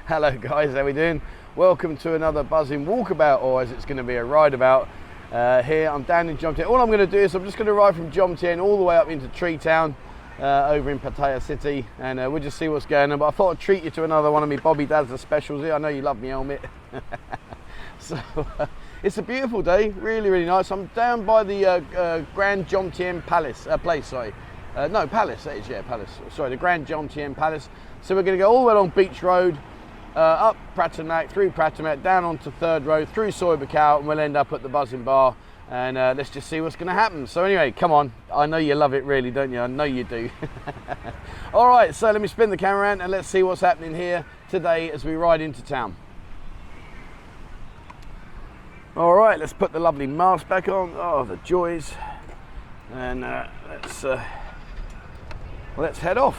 Hello guys, how we doing? Welcome to another Buzzin Walkabout, or as it's going to be a ride about. Here I'm down in Jomtien. All I'm going to do is I'm just going to ride from Jomtien all the way up into Treetown over in Pattaya city, and we'll just see what's going on. But I thought I'd treat you to another one of me Bobby Dazzler specials here. I know you love me helmet. So it's a beautiful day, really nice. I'm down by the Grand Jomtien Palace, Palace, that is, yeah, Palace. Sorry, the Grand Jomtien Palace. So we're going to go all the way along Beach Road, up Pratimnak, through Pratimnak, down onto 3rd Road, through Soi Buakhao, and we'll end up at the Buzzin Bar, and let's just see what's going to happen. So anyway, come on. I know you love it really, don't you? I know you do. All right, so let me spin the camera around and let's see what's happening here today as we ride into town. All right, let's put the lovely mask back on. Oh, the joys. And let's head off.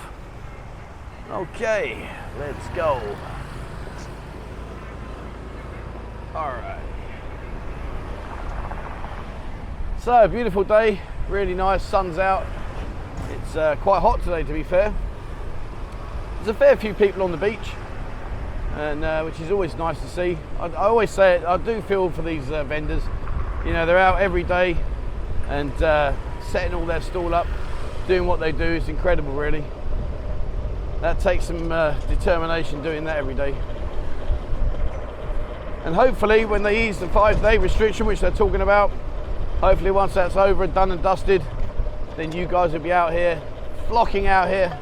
Okay, let's go. All right. So, beautiful day, really nice, sun's out. It's quite hot today, to be fair. There's a fair few people on the beach, and which is always nice to see. I always say it, I do feel for these vendors. You know, they're out every day and setting all their stall up, doing what they do. It's incredible, really. That takes some determination doing that every day. And hopefully when they ease the 5-day restriction, which they're talking about, hopefully once that's over and done and dusted, then you guys will be out here, flocking out here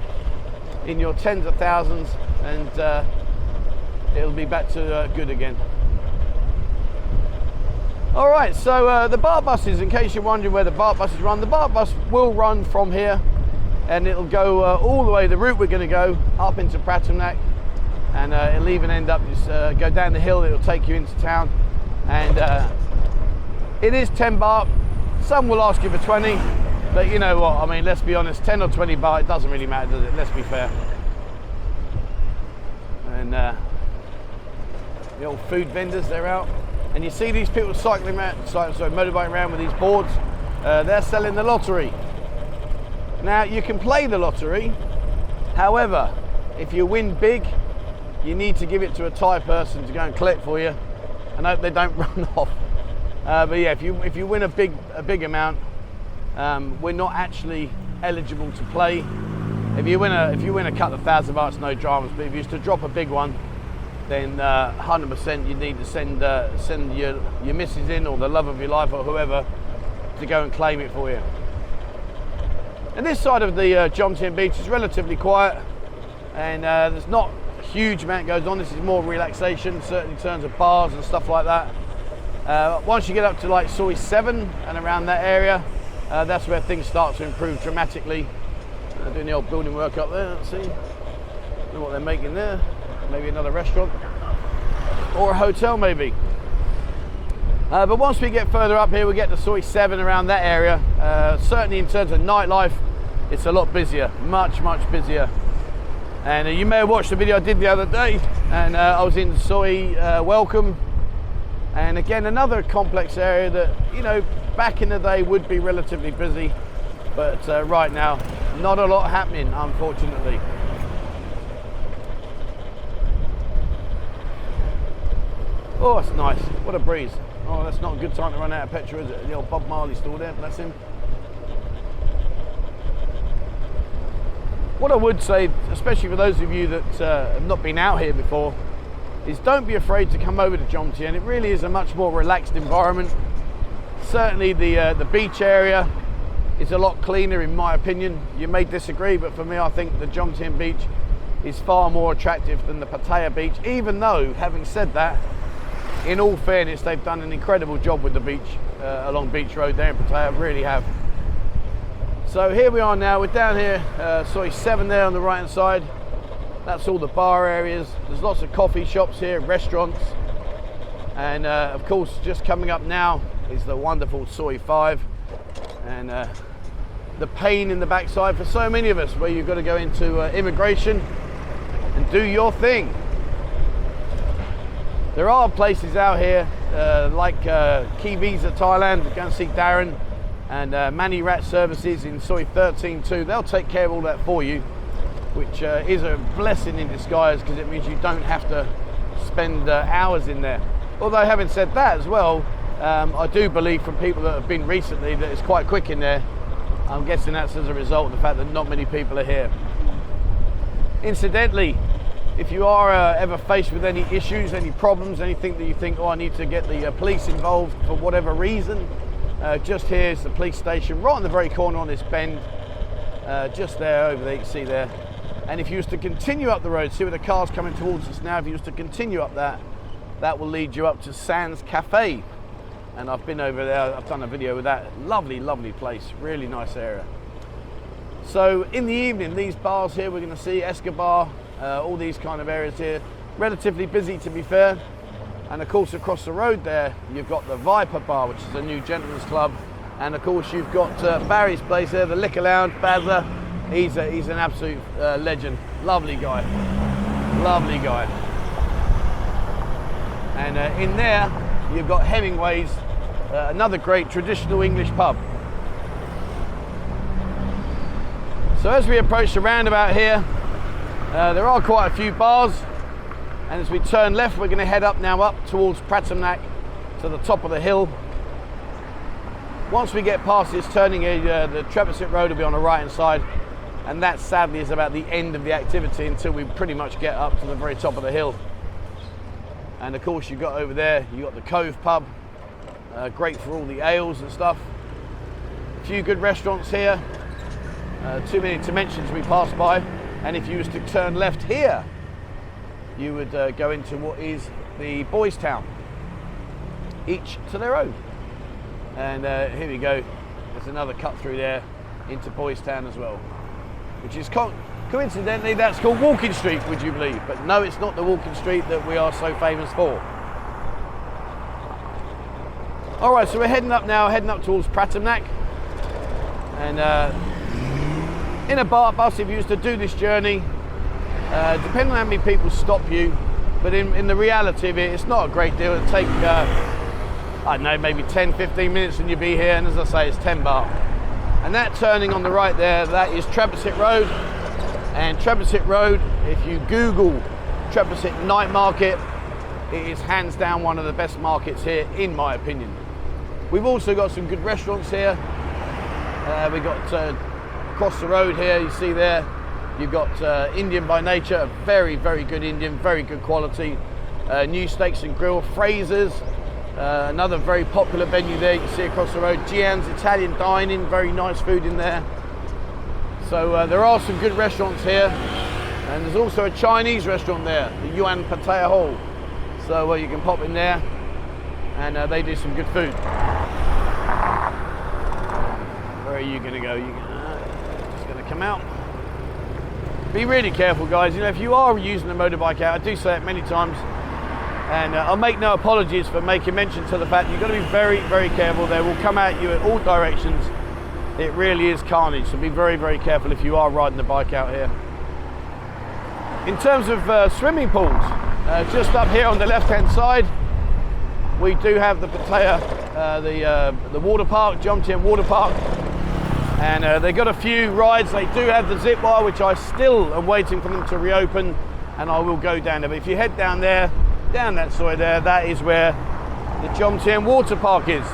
in your tens of thousands, and it'll be back to good again. All right, so the bar buses, in case you're wondering where the bar buses run, the bar bus will run from here, and it'll go all the way, the route we're going to go, up into Pratimnak, and it'll even end up, just go down the hill, it'll take you into town, and it is 10 baht. Some will ask you for 20, but you know what, I mean, let's be honest, 10 or 20 baht, it doesn't really matter, does it? Let's be fair. And the old food vendors, they're out, and you see these people cycling around, motorbike around with these boards. They're selling the lottery. Now, you can play the lottery, however, if you win big, you need to give it to a Thai person to go and collect for you, and hope they don't run off. But yeah, if you win a big amount, we're not actually eligible to play. If you win a couple of thousand bahts, no dramas. But if you used to drop a big one, then 100% you need to send your missus in, or the love of your life, or whoever, to go and claim it for you. And this side of the Jomtien beach is relatively quiet, and there's not a huge amount goes on. This is more relaxation, certainly in terms of bars and stuff like that. Once you get up to like Soi 7 and around that area, that's where things start to improve dramatically. Doing the old building work up there, let's see. Don't know what they're making there. Maybe another restaurant or a hotel maybe. But once we get further up here, we get to Soi 7 around that area. Certainly in terms of nightlife, it's a lot busier, much busier. And you may have watched the video I did the other day, and I was in Soi Welcome, and again another complex area that, you know, back in the day would be relatively busy, but right now not a lot happening, unfortunately. Oh, it's nice, what a breeze. Oh, that's not a good time to run out of petrol, is it? The old Bob Marley still there, bless him. What I would say, especially for those of you that have not been out here before, is don't be afraid to come over to Jomtien. It really is a much more relaxed environment. Certainly the beach area is a lot cleaner, in my opinion. You may disagree, but for me, I think the Jomtien beach is far more attractive than the Pattaya beach, even though, having said that, in all fairness, they've done an incredible job with the beach along Beach Road there in Pattaya, really have. So here we are now, we're down here, Soi 7 there on the right hand side. That's all the bar areas. There's lots of coffee shops here, restaurants. And of course, just coming up now is the wonderful Soi 5. And the pain in the backside for so many of us, where you've got to go into immigration and do your thing. There are places out here like Key Visa Thailand, go and see Darren, and Mani Rat Services in Soi 13 too. They'll take care of all that for you. which is a blessing in disguise because it means you don't have to spend hours in there. Although having said that as well, I do believe from people that have been recently that it's quite quick in there. I'm guessing that's as a result of the fact that not many people are here. Incidentally, if you are ever faced with any issues, any problems, anything that you think, oh, I need to get the police involved for whatever reason, just here is the police station, right on the very corner on this bend, just there, over there, you can see there. And if you was to continue up the road, see where the car's coming towards us now, if you was to continue up that will lead you up to Sands Cafe. And I've been over there, I've done a video with that. Lovely, lovely place, really nice area. So in the evening, these bars here, we're gonna see Escobar, all these kind of areas here. Relatively busy, to be fair. And of course, across the road there, you've got the Viper Bar, which is a new gentleman's club. And of course, you've got Barry's place there, the Liquor Lounge, Bazza. He's an absolute legend. Lovely guy, lovely guy. And in there, you've got Hemingway's, another great traditional English pub. So as we approach the roundabout here, there are quite a few bars, and as we turn left, we're going to head up now up towards Pratimnak to the top of the hill. Once we get past this turning, the Treetown Road will be on the right hand side, and that sadly is about the end of the activity until we pretty much get up to the very top of the hill. And of course, you've got over there, you've got the Cove pub, great for all the ales and stuff. A few good restaurants here, too many to mention as we pass by. And if you was to turn left here, you would go into what is the Boys Town. Each to their own. And here we go, there's another cut through there into Boys Town as well, which is coincidentally, that's called Walking Street, would you believe? But no, it's not the Walking Street that we are so famous for. All right, so we're heading up now, heading up towards Pratimnak. And in a bar bus, if you was to do this journey, depending on how many people stop you, but in the reality of it, it's not a great deal. It'll take, I don't know, maybe 10, 15 minutes and you'll be here. And as I say, it's 10 baht. And that turning on the right there, that is Treetown Road. And Treetown Road, if you Google Treetown Night Market, it is hands down one of the best markets here, in my opinion. We've also got some good restaurants here. We've got across the road here, you see there, you've got Indian by Nature, very, very good Indian, very good quality. New Steaks and Grill, Fraser's, another very popular venue there, you can see across the road. Gian's Italian Dining, very nice food in there. So there are some good restaurants here, and there's also a Chinese restaurant there, the Yuan Pattaya Hall. So you can pop in there, and they do some good food. Where are you going to go? You're just going to come out. Be really careful, guys. You know, if you are using a motorbike out, I do say it many times, and I'll make no apologies for making mention to the fact you've got to be very, very careful. They will come at you in all directions. It really is carnage, so be very, very careful if you are riding the bike out here. In terms of swimming pools, just up here on the left-hand side, we do have the Pattaya, the water park, Jomtien water park, and they've got a few rides. They do have the zip wire, which I still am waiting for them to reopen, and I will go down there. But if you head down there, down that side there, that is where the Jomtien water park is.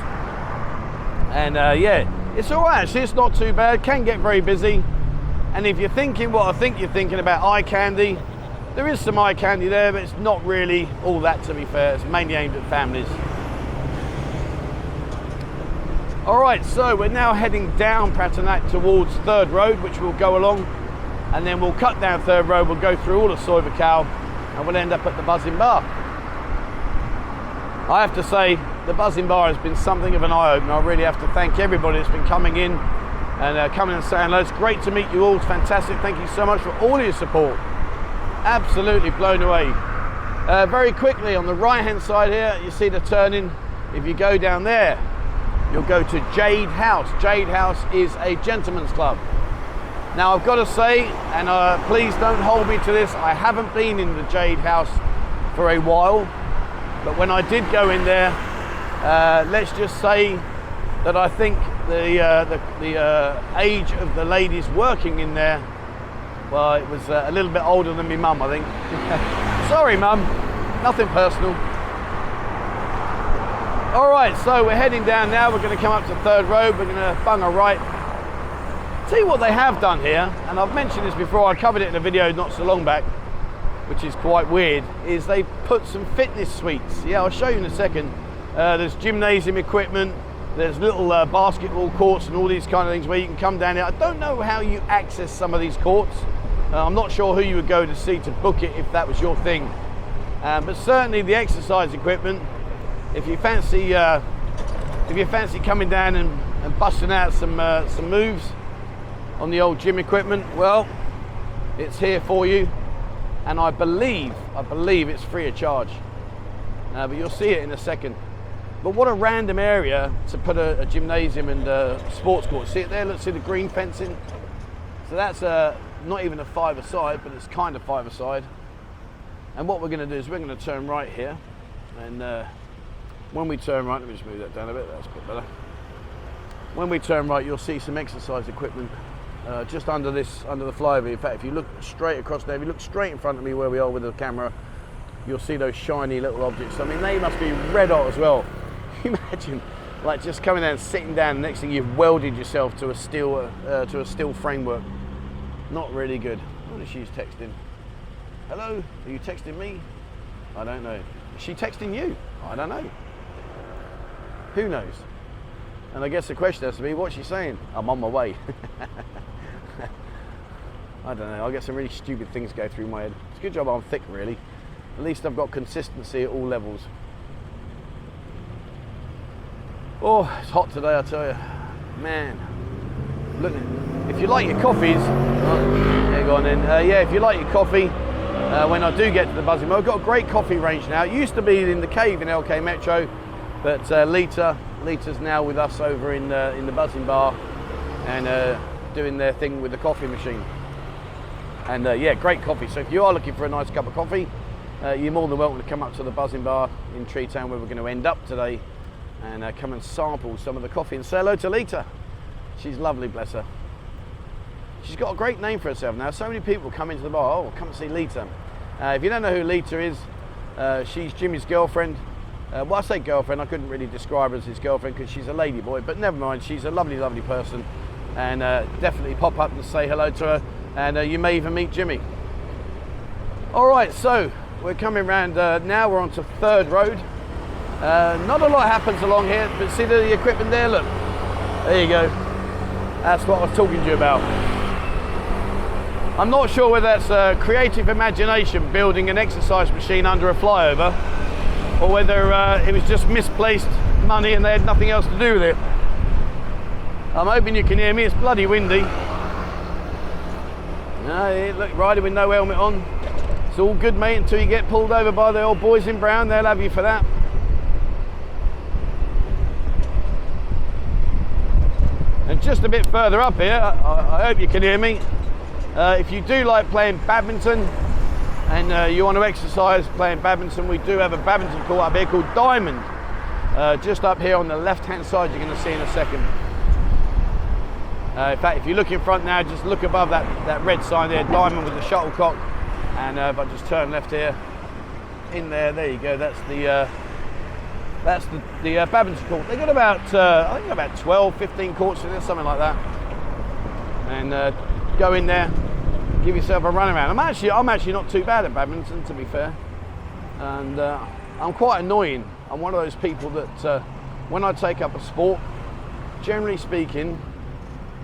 And yeah, it's all right, actually, it's not too bad. Can get very busy. And if you're thinking what I think you're thinking about eye candy, there is some eye candy there, but it's not really all that, to be fair. It's mainly aimed at families. All right, so we're now heading down Pratimnak towards 3rd Road, which we'll go along, and then we'll cut down 3rd Road, we'll go through all of Soi Buakhao, and we'll end up at the Buzzin Bar. I have to say, the Buzzin Bar has been something of an eye-opener. I really have to thank everybody that's been coming in and coming and saying hello. It's great to meet you all. It's fantastic. Thank you so much for all your support. Absolutely blown away. Very quickly, on the right-hand side here, you see the turning. If you go down there, you'll go to Jade House. Jade House is a gentleman's club. Now, I've got to say, and please don't hold me to this, I haven't been in the Jade House for a while. But when I did go in there, let's just say that I think the age of the ladies working in there Well, it was a little bit older than my mum, I think. Sorry, mum. Nothing personal. All right, so we're heading down now. We're going to come up to Third Road. We're going to bung a right. See what they have done here, and I've mentioned this before. I covered it in a video not so long back, which is quite weird, is they put some fitness suites. Yeah, I'll show you in a second. There's gymnasium equipment, there's little basketball courts and all these kind of things where you can come down here. I don't know how you access some of these courts. I'm not sure who you would go to see to book it if that was your thing. But certainly the exercise equipment, if you fancy coming down and busting out some moves on the old gym equipment, well, it's here for you. And I believe it's free of charge. But you'll see it in a second. But what a random area to put a gymnasium and a sports court. See it there? Let's see the green fencing. So that's not even a five-a-side, but it's kind of five-a-side. And what we're going to do is we're going to turn right here. And when we turn right, let me just move that down a bit. That's a bit better. When we turn right, you'll see some exercise equipment just under the flyover. In fact, if you look straight across there, if you look straight in front of me where we are with the camera, you'll see those shiny little objects. I mean, they must be red hot as well. Imagine, like, just coming down, sitting down, the next thing you've welded yourself to a steel framework. Not really good. What is she texting? Hello, are you texting me? I don't know. Is she texting you? I don't know. Who knows? And I guess the question has to be, what's she saying? I'm on my way. I don't know, I get some really stupid things go through my head. It's a good job I'm thick, really. At least I've got consistency at all levels. Oh, it's hot today, I tell you. Man. Look, if you like your coffees, yeah, go on then. Yeah, if you like your coffee, when I do get to the Buzzin Bar, I've got a great coffee range now. It used to be in the cave in LK Metro, but Lita's now with us over in the Buzzin Bar and doing their thing with the coffee machine. And yeah, great coffee. So if you are looking for a nice cup of coffee, you're more than welcome to come up to the Buzzin Bar in Treetown, where we're going to end up today, and come and sample some of the coffee and say hello to Lita. She's lovely, bless her. She's got a great name for herself now. So many people come into the bar, oh, come and see Lita. If you don't know who Lita is, she's Jimmy's girlfriend. Well, I say girlfriend, I couldn't really describe her as his girlfriend because she's a lady boy, but never mind, she's a lovely, lovely person. And definitely pop up and say hello to her, and you may even meet Jimmy. All right, so we're coming round now, we're onto Third Road. Not a lot happens along here, but see the equipment there, look. There you go. That's what I was talking to you about. I'm not sure whether that's creative imagination building an exercise machine under a flyover, or whether it was just misplaced money and they had nothing else to do with it. I'm hoping you can hear me, it's bloody windy. No, look, riding with no helmet on. It's all good, mate, until you get pulled over by the old boys in brown. They'll have you for that. And just a bit further up here, I hope you can hear me. If you do like playing badminton and you want to exercise playing badminton, we do have a badminton court up here called Diamond. Just up here on the left-hand side, you're going to see in a second. In fact, if you look in front now, just look above that red sign there, Diamond with the shuttlecock. And if I just turn left here, in there you go. That's the badminton court. They've got about I think about 12, 15 courts in there, something like that. And go in there, give yourself a run around. I'm actually not too bad at badminton, to be fair. And I'm quite annoying. I'm one of those people that when I take up a sport, generally speaking,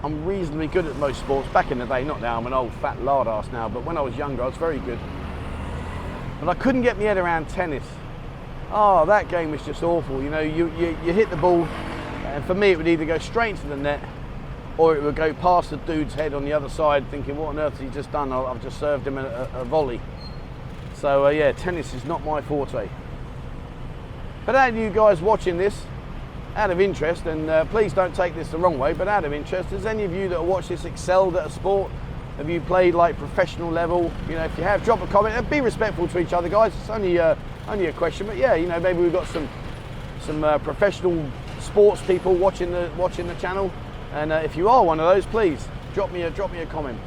I'm reasonably good at most sports. Back in the day, not now, I'm an old fat lard ass now, but when I was younger I was very good. But I couldn't get my head around tennis. Oh, that game was just awful. You know, you hit the ball, and for me it would either go straight into the net, or it would go past the dude's head on the other side, thinking, what on earth has he just done? I've just served him a volley. So yeah, tennis is not my forte. But out of you guys watching this, out of interest, and please don't take this the wrong way, but out of interest, has any of you that watch this excelled at a sport? Have you played like professional level? You know, if you have, drop a comment and be respectful to each other, guys. It's only a question, but yeah, you know, maybe we've got some professional sports people watching the channel, and if you are one of those, please drop me a comment.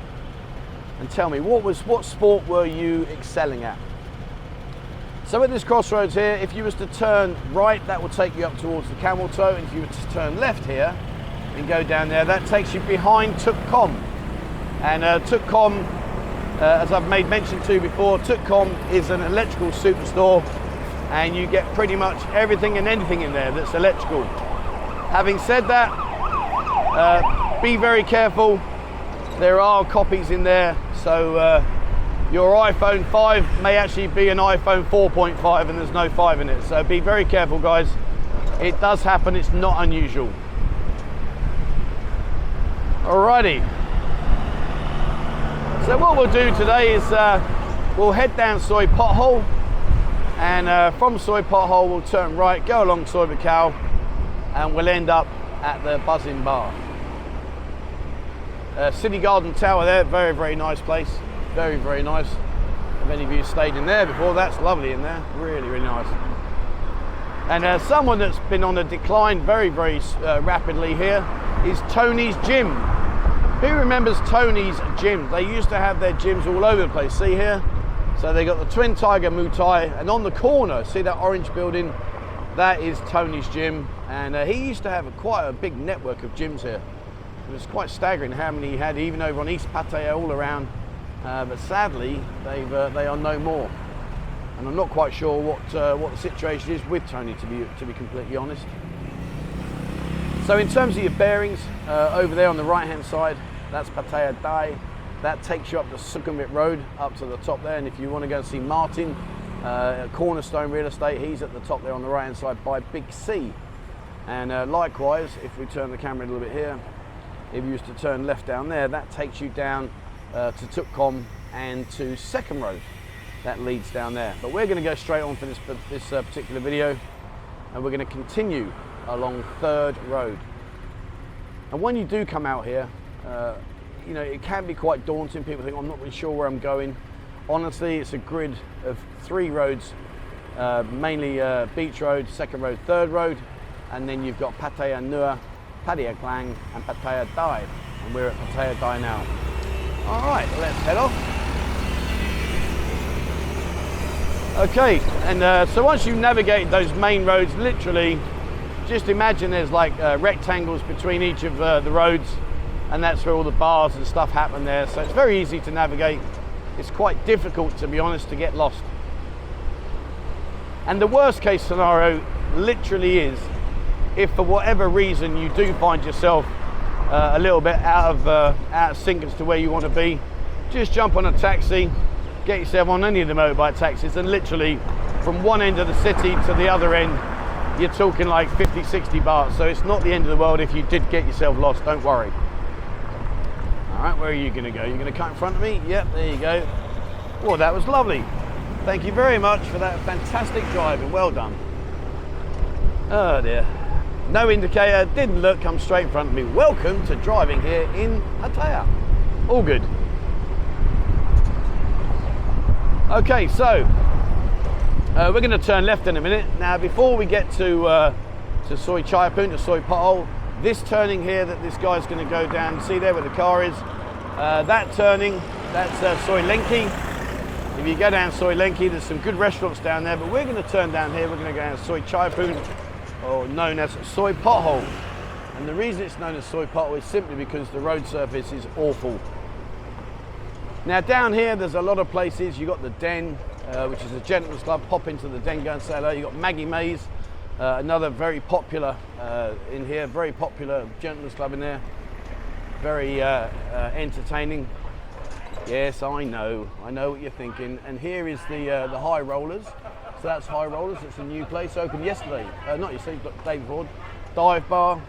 and tell me, what sport were you excelling at? So at this crossroads here, if you was to turn right, that will take you up towards the Camel Toe, and if you were to turn left here and go down there, that takes you behind Tuk Kom. And Tuk Kom, as I've made mention to before, Tuk Kom is an electrical superstore, and you get pretty much everything and anything in there that's electrical. Having said that, be very careful. There are copies in there, so your iPhone 5 may actually be an iPhone 4.5 and there's no 5 in it. So be very careful, guys. It does happen, it's not unusual. Alrighty. So what we'll do today is we'll head down Soi Pothole, and from Soi Pothole we'll turn right, go along Soi Buakhao, and we'll end up at the Buzzin Bar. City Garden Tower there, very, very nice place. Very, very nice. If any of you stayed in there before, that's lovely in there. Really, really nice. And someone that's been on a decline very, very rapidly here is Tony's Gym. Who remembers Tony's Gym? They used to have their gyms all over the place. See here? So they got the Twin Tiger Muay Thai, and on the corner, see that orange building? That is Tony's Gym. And he used to have quite a big network of gyms here. It was quite staggering how many he had, even over on East Pattaya, all around. But sadly, they are no more. And I'm not quite sure what the situation is with Tony, to be completely honest. So in terms of your bearings, over there on the right-hand side, that's Pattaya Dai. That takes you up the Sukhumvit Road, up to the top there. And if you want to go and see Martin, Cornerstone Real Estate, he's at the top there on the right-hand side by Big C. And likewise, if we turn the camera a little bit here, if you used to turn left down there, that takes you down to Tuk Kom and to Second Road. That leads down there. But we're going to go straight on for this particular video, and we're going to continue along Third Road. And when you do come out here, you know, it can be quite daunting. People think, I'm not really sure where I'm going. Honestly, it's a grid of 3 roads, mainly Beach Road, Second Road, Third Road, and then you've got Pattaya Nua, Pattaya Klang, and Pattaya Dai. And we're at Pattaya Dai now. All right, let's head off. Okay, and so once you've navigated those main roads, literally, just imagine there's like rectangles between each of the roads, and that's where all the bars and stuff happen there. So it's very easy to navigate. It's quite difficult, to be honest, to get lost. And the worst case scenario literally is, if for whatever reason you do find yourself a little bit out of sync as to where you want to be, just jump on a taxi, get yourself on any of the motorbike taxis, and literally from one end of the city to the other end, you're talking like 50, 60 baht. So it's not the end of the world if you did get yourself lost, don't worry. All right, where are you going to go? You're going to cut in front of me? Yep, there you go. Well, that was lovely. Thank you very much for that fantastic driving. Well done. Oh dear. No indicator, didn't look, come straight in front of me. Welcome to driving here in Pattaya. All good. Okay, so we're going to turn left in a minute. Now, before we get to Soi Chaiapun, to Soi Pothole, this turning here that this guy's going to go down, see there where the car is, that turning, that's Soi Lenki. If you go down Soi Lenki, there's some good restaurants down there, but we're going to turn down here, we're going to go down Soi Chaiapun, or known as Soi Pothole. And the reason it's known as Soi Pothole is simply because the road surface is awful. Now down here there's a lot of places. You've got the Den, which is a gentleman's club. Pop into the Den, go and say hello. You've got Maggie Mays, another very popular in here, very popular gentleman's club in there. Very entertaining. Yes, I know what you're thinking. And here is the High Rollers. So that's High Rollers, it's a new place, opened yesterday. Not yesterday, but the day before. Dive Bar.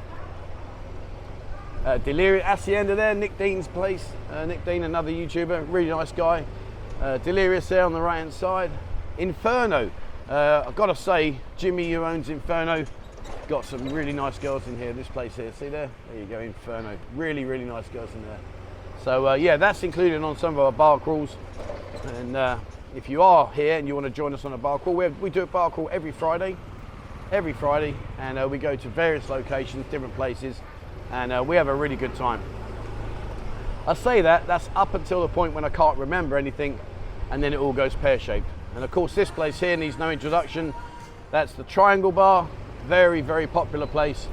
Delirious Hacienda there, Nick Dean's place. Nick Dean, another YouTuber, really nice guy. Delirious there on the right hand side. Inferno. I've got to say, Jimmy, who owns Inferno, got some really nice girls in here. This place here, see there? There you go, Inferno. Really, really nice girls in there. So yeah, that's included on some of our bar crawls. And if you are here and you want to join us on a bar crawl, we do a bar crawl every Friday, and we go to various locations, different places, and we have a really good time. I say that, that's up until the point when I can't remember anything, and then it all goes pear-shaped. And of course this place here needs no introduction. That's the Triangle Bar. Very, very popular place.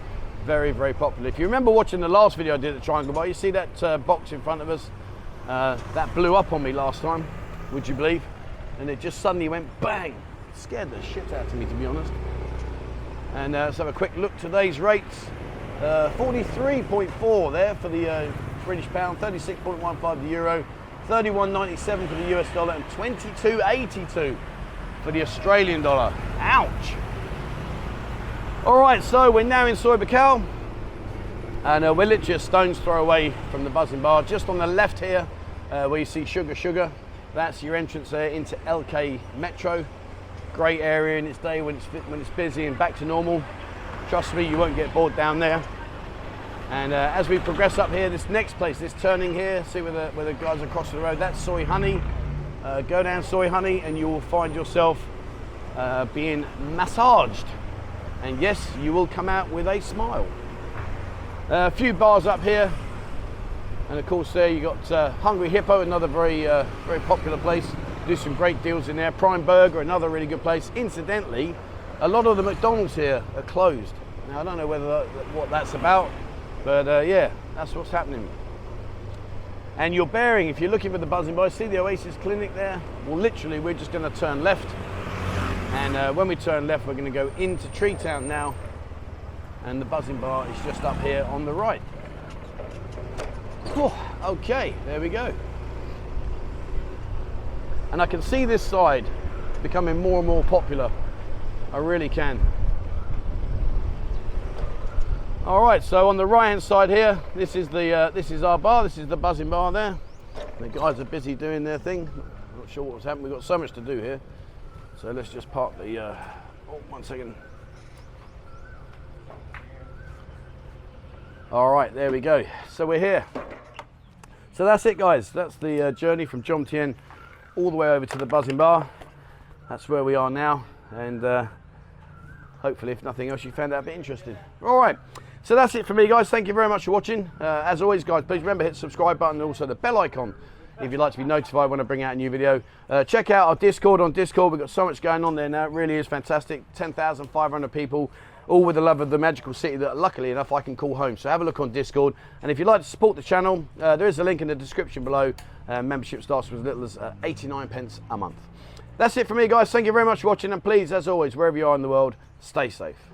Very, very popular. If you remember watching the last video I did at Triangle Bar, you see that box in front of us? That blew up on me last time, would you believe? And it just suddenly went bang. It scared the shit out of me, to be honest. And let's have a quick look. Today's rates. 43.4 there for the British pound, 36.15 the euro, 31.97 for the US dollar, and 22.82 for the Australian dollar. Ouch! All right, so we're now in Soi Buakhao, and we're literally a stone's throw away from the Buzzin Bar. Just on the left here, where you see Sugar, that's your entrance there into LK Metro. Great area in its day when it's busy and back to normal. Trust me, you won't get bored down there. And as we progress up here, this next place, this turning here, see where the guys are crossing the road, that's Soi Honey. Go down Soi Honey and you will find yourself being massaged. And yes, you will come out with a smile. A few bars up here. And of course there you got Hungry Hippo, another very popular place. Do some great deals in there. Prime Burger, another really good place. Incidentally, a lot of the McDonald's here are closed. Now I don't know what that's about, but yeah, that's what's happening. And your bearing, if you're looking for the Buzzin Bar, see the Oasis Clinic there? Well, literally, we're just going to turn left. And when we turn left, we're going to go into Treetown now. And the Buzzin Bar is just up here on the right. Oh, okay, there we go. And I can see this side becoming more and more popular. I really can. All right, so on the right-hand side here, this is our bar. This is the Buzzin Bar there. The guys are busy doing their thing. Not sure what's happened. We've got so much to do here. So let's just park the. Oh, 1 second. All right, there we go. So we're here. So that's it, guys. That's the journey from Jomtien all the way over to the Buzzin Bar. That's where we are now, and hopefully, if nothing else, you found that a bit interesting. All right. So that's it for me, guys. Thank you very much for watching. As always, guys, please remember hit the subscribe button and also the bell icon if you'd like to be notified when I bring out a new video. Check out our Discord on Discord. We've got so much going on there now. It really is fantastic. 10,500 people, all with the love of the magical city that, luckily enough, I can call home. So have a look on Discord. And if you'd like to support the channel, there is a link in the description below. Membership starts with as little as 89 pence a month. That's it for me, guys. Thank you very much for watching. And please, as always, wherever you are in the world, stay safe.